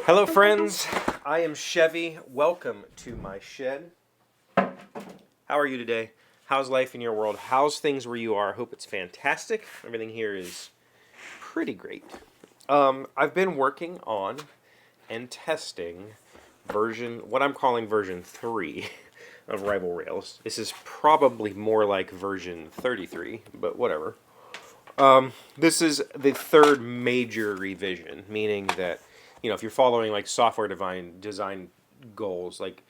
Hello friends, I am Chevee. Welcome to my shed. How are you today? How's life in your world? How's things where you are? I hope it's fantastic. Everything here is pretty great. I've been working on and testing what I'm calling version 3 of Rival Rails. This is probably more like version 33, but whatever. This is the third major revision, meaning that, if you're following like software design goals, like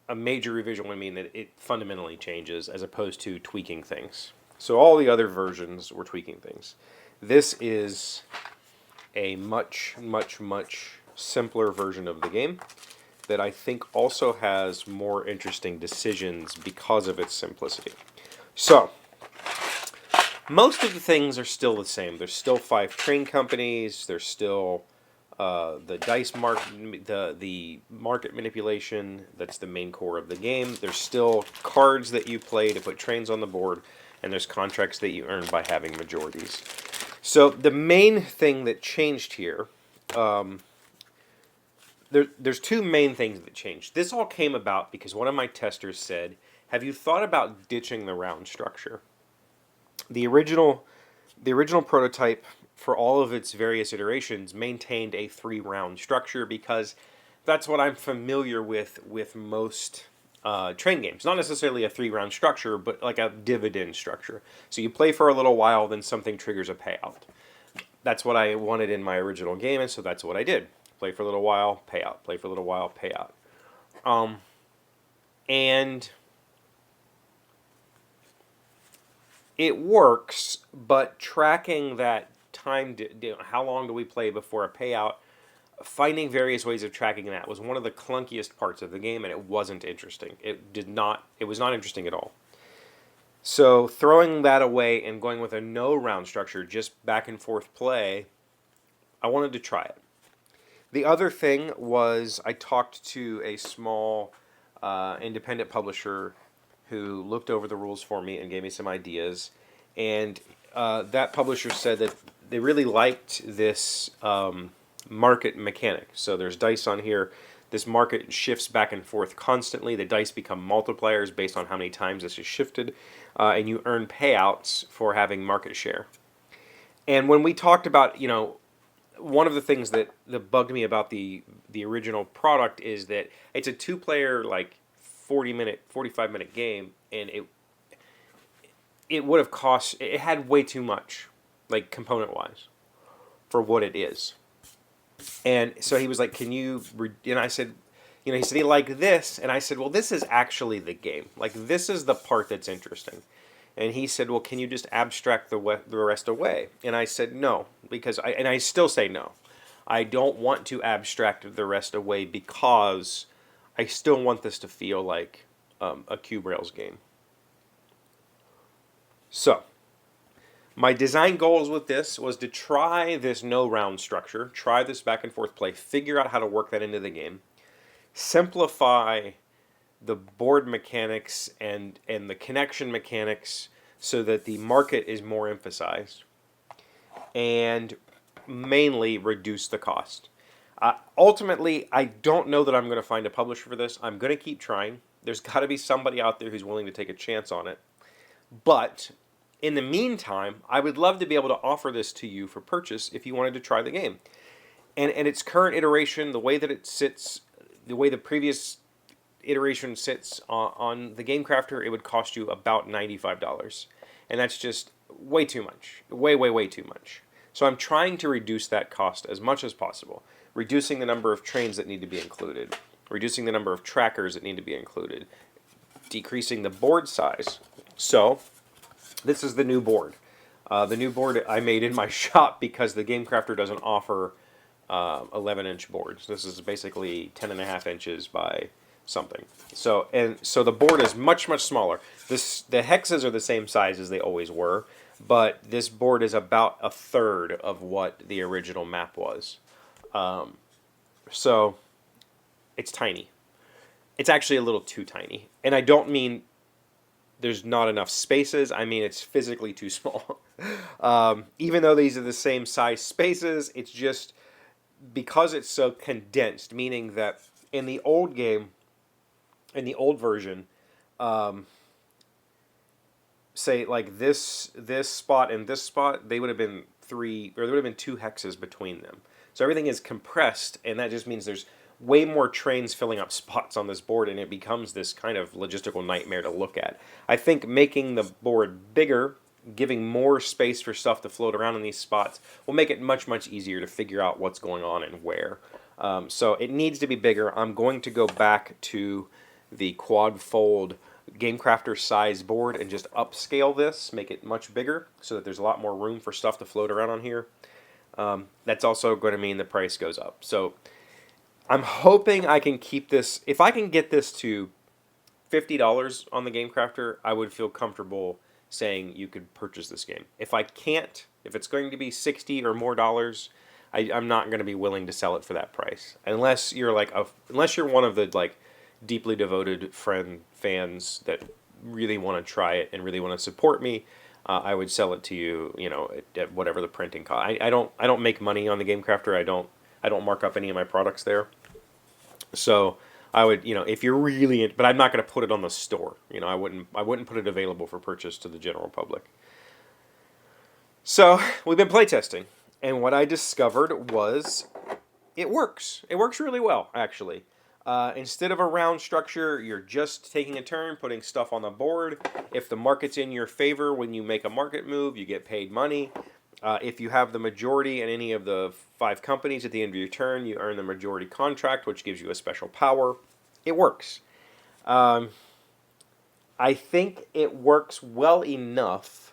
a major revision would mean that it fundamentally changes as opposed to tweaking things. So all the other versions were tweaking things. This is a much, much, much simpler version of the game that I think also has more interesting decisions because of its simplicity. So, most of the things are still the same. There's still 5 train companies. There's still the the market manipulation. That's the main core of the game. There's still cards that you play to put trains on the board, and there's contracts that you earn by having majorities. So the main thing that changed here, there's 2 main things that changed. This all came about because one of my testers said, "Have you thought about ditching the round structure?" The original prototype, for all of its various iterations, maintained a 3-round structure because that's what I'm familiar with most train games. Not necessarily a 3-round structure, but like a dividend structure. So you play for a little while, then something triggers a payout. That's what I wanted in my original game, and so that's what I did. Play for a little while, payout. Play for a little while, payout. And it works, but tracking that time, how long do we play before a payout, finding various ways of tracking that was one of the clunkiest parts of the game, and it wasn't interesting. It was not interesting at all. So throwing that away and going with a no round structure, just back and forth play, I wanted to try it. The other thing was I talked to a small independent publisher who looked over the rules for me and gave me some ideas. And that publisher said that they really liked this market mechanic. So there's dice on here. This market shifts back and forth constantly. The dice become multipliers based on how many times this is shifted. And you earn payouts for having market share. And when we talked about, one of the things that bugged me about the original product is that it's a 2-player, like 45-minute game, and it would have cost, it had way too much, like component-wise, for what it is. And so he was like, and I said, he said he liked this, and I said, well, this is actually the game. Like, this is the part that's interesting. And he said, well, can you just abstract the rest away? And I said, no, because I still say no. I don't want to abstract the rest away because I still want this to feel like a Cube Rails game. So, my design goals with this was to try this no round structure, try this back and forth play, figure out how to work that into the game, simplify the board mechanics and the connection mechanics so that the market is more emphasized, and mainly reduce the cost. Ultimately, I don't know that I'm going to find a publisher for this. I'm going to keep trying. There's got to be somebody out there who's willing to take a chance on it. But in the meantime, I would love to be able to offer this to you for purchase if you wanted to try the game. And its current iteration, the way that it sits, the way the previous iteration sits on the Game Crafter, it would cost you about $95. And that's just way too much. Way, way, way too much. So I'm trying to reduce that cost as much as possible. Reducing the number of trains that need to be included. Reducing the number of trackers that need to be included. Decreasing the board size. So, this is the new board. The new board I made in my shop because the Game Crafter doesn't offer 11-inch boards. This is basically 10.5 inches by something. So the board is much, much smaller. The hexes are the same size as they always were, but this board is about a third of what the original map was. So it's tiny. It's actually a little too tiny. And I don't mean there's not enough spaces. I mean it's physically too small. Even though these are the same size spaces, it's just because it's so condensed, meaning that in the old game, in the old version, um, say like this spot and this spot, they would have been three, or there would have been two hexes between them. So everything is compressed, and that just means there's way more trains filling up spots on this board, and it becomes this kind of logistical nightmare to look at. I think making the board bigger, giving more space for stuff to float around in these spots, will make it much, much easier to figure out what's going on and where. So it needs to be bigger. I'm going to go back to the quad fold GameCrafter size board and just upscale this, make it much bigger so that there's a lot more room for stuff to float around on here. That's also going to mean the price goes up. So I'm hoping I can keep this. If I can get this to $50 on the GameCrafter, I would feel comfortable saying you could purchase this game. If I can't, if it's going to be $60 or more dollars, I'm not going to be willing to sell it for that price. Unless you're like unless you're one of the like deeply devoted fans that really want to try it and really want to support me. I would sell it to you, you know, at whatever the printing cost. I don't make money on the GameCrafter. I don't mark up any of my products there. So I would, you know, if you're really, but I'm not going to put it on the store. You know, I wouldn't put it available for purchase to the general public. So we've been playtesting, and what I discovered was it works. It works really well, actually. Instead of a round structure, you're just taking a turn, putting stuff on the board. If the market's in your favor when you make a market move, you get paid money. If you have the majority in any of the 5 companies at the end of your turn, you earn the majority contract, which gives you a special power. It works. I think it works well enough.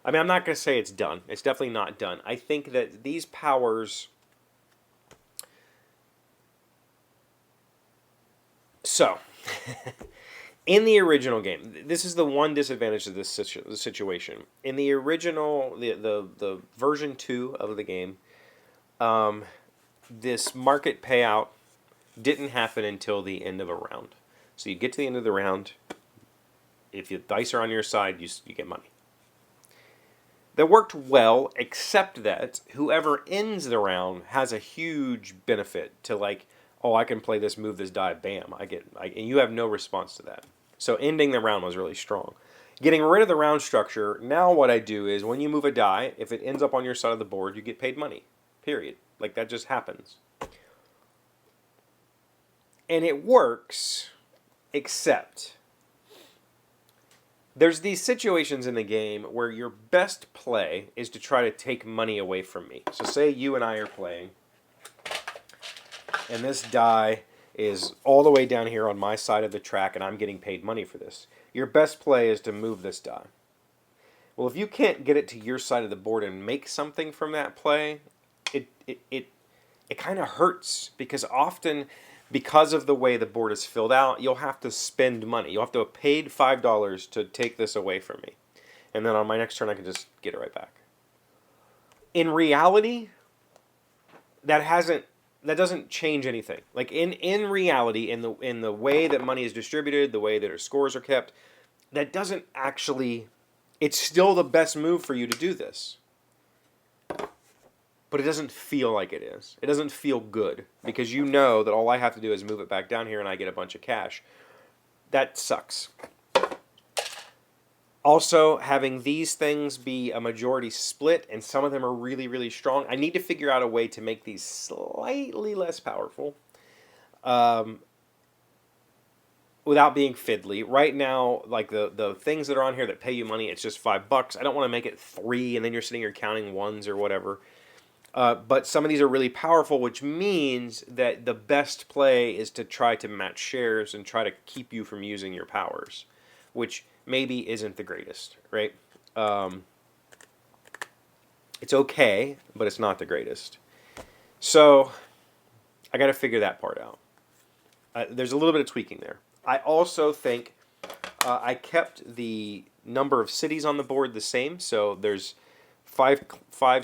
I mean, I'm not going to say it's done. It's definitely not done. I think that these powers... So, in the original game, this is the one disadvantage of this situation. In the original, the version 2 of the game, this market payout didn't happen until the end of a round. So you get to the end of the round, if the dice are on your side, you get money. That worked well, except that whoever ends the round has a huge benefit to like, oh, I can play this, move this die, bam, and you have no response to that. So ending the round was really strong. Getting rid of the round structure, now what I do is when you move a die, if it ends up on your side of the board, you get paid money, period. Like that just happens. And it works, except there's these situations in the game where your best play is to try to take money away from me. So say you and I are playing, and this die is all the way down here on my side of the track, and I'm getting paid money for this. Your best play is to move this die. Well, if you can't get it to your side of the board and make something from that play, it kind of hurts, because often, because of the way the board is filled out, you'll have to spend money. You'll have to have paid $5 to take this away from me. And then on my next turn, I can just get it right back. In reality, that doesn't change anything. Like in reality, in the way that money is distributed, the way that our scores are kept, that doesn't actually. It's still the best move for you to do this, but it doesn't feel like it is. It doesn't feel good, because you know that all I have to do is move it back down here and I get a bunch of cash. That sucks. Also, having these things be a majority split, and some of them are really, really strong, I need to figure out a way to make these slightly less powerful without being fiddly. Right now, like the things that are on here that pay you money, it's just $5. I don't want to make it 3, and then you're sitting here counting ones or whatever. But some of these are really powerful, which means that the best play is to try to match shares and try to keep you from using your powers, which maybe isn't the greatest, right? It's okay, but it's not the greatest. So I got to figure that part out. There's a little bit of tweaking there. I also think I kept the number of cities on the board the same. So there's five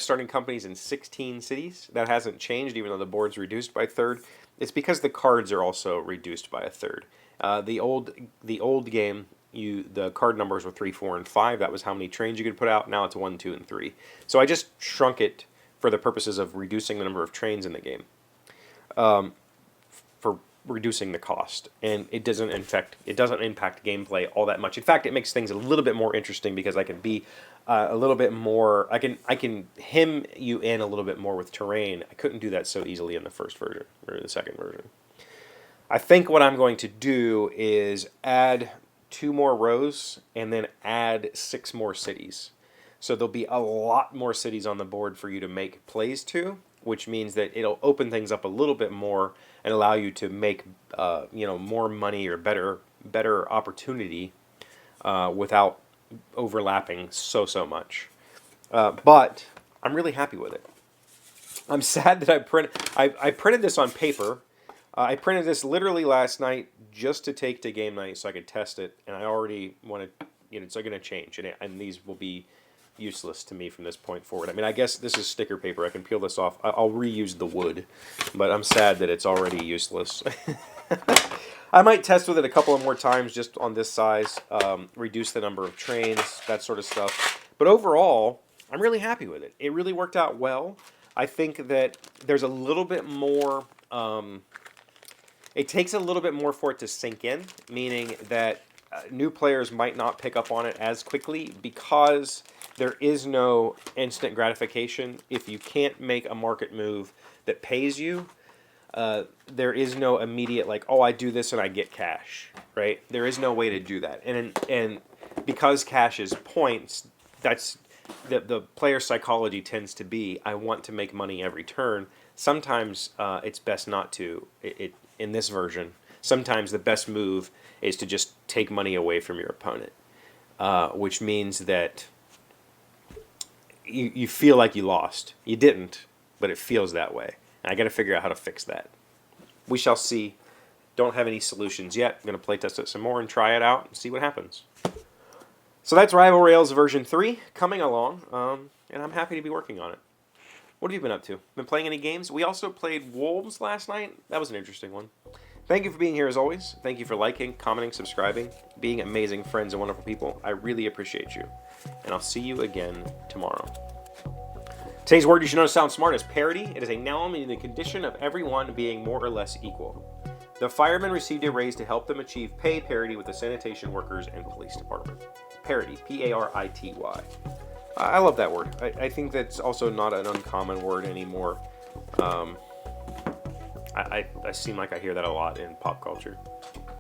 starting companies in 16 cities. That hasn't changed, even though the board's reduced by a third. It's because the cards are also reduced by a third. The old game, the card numbers were 3, 4, and 5. That was how many trains you could put out. Now it's 1, 2, and 3. So I just shrunk it for the purposes of reducing the number of trains in the game, for reducing the cost, and it doesn't impact gameplay all that much. In fact, it makes things a little bit more interesting because I can be a little bit more. I can hem you in a little bit more with terrain. I couldn't do that so easily in the first version or the second version. I think what I'm going to do is add 2 more rows and then add 6 more cities. So there'll be a lot more cities on the board for you to make plays to, which means that it'll open things up a little bit more and allow you to make more money or better opportunity without overlapping so much. But I'm really happy with it. I'm sad that I printed this on paper. I printed this literally last night just to take to game night so I could test it, and I already want to, it's going to change, and these will be useless to me from this point forward. I mean, I guess this is sticker paper. I can peel this off. I'll reuse the wood, but I'm sad that it's already useless. I might test with it a couple of more times just on this size, reduce the number of trains, that sort of stuff. But overall, I'm really happy with it. It really worked out well. I think that there's a little bit more... it takes a little bit more for it to sink in, meaning that new players might not pick up on it as quickly because there is no instant gratification. If you can't make a market move that pays you, there is no immediate like, oh, I do this and I get cash, right? There is no way to do that. And because cash is points, that's the player psychology tends to be, I want to make money every turn. Sometimes it's best not to. In this version, sometimes the best move is to just take money away from your opponent, which means that you feel like you lost. You didn't, but it feels that way. And I got to figure out how to fix that. We shall see. Don't have any solutions yet. I'm going to playtest it some more and try it out and see what happens. So that's Rival Rails version 3 coming along, and I'm happy to be working on it. What have you been up to? Been playing any games? We also played Wolves last night. That was an interesting one. Thank you for being here as always. Thank you for liking, commenting, subscribing, being amazing friends and wonderful people. I really appreciate you. And I'll see you again tomorrow. Today's word you should know to sound smart is parity. It is a noun meaning the condition of everyone being more or less equal. The firemen received a raise to help them achieve pay parity with the sanitation workers and police department. Parity, P-A-R-I-T-Y. I love that word. I think that's also not an uncommon word anymore. I seem like I hear that a lot in pop culture.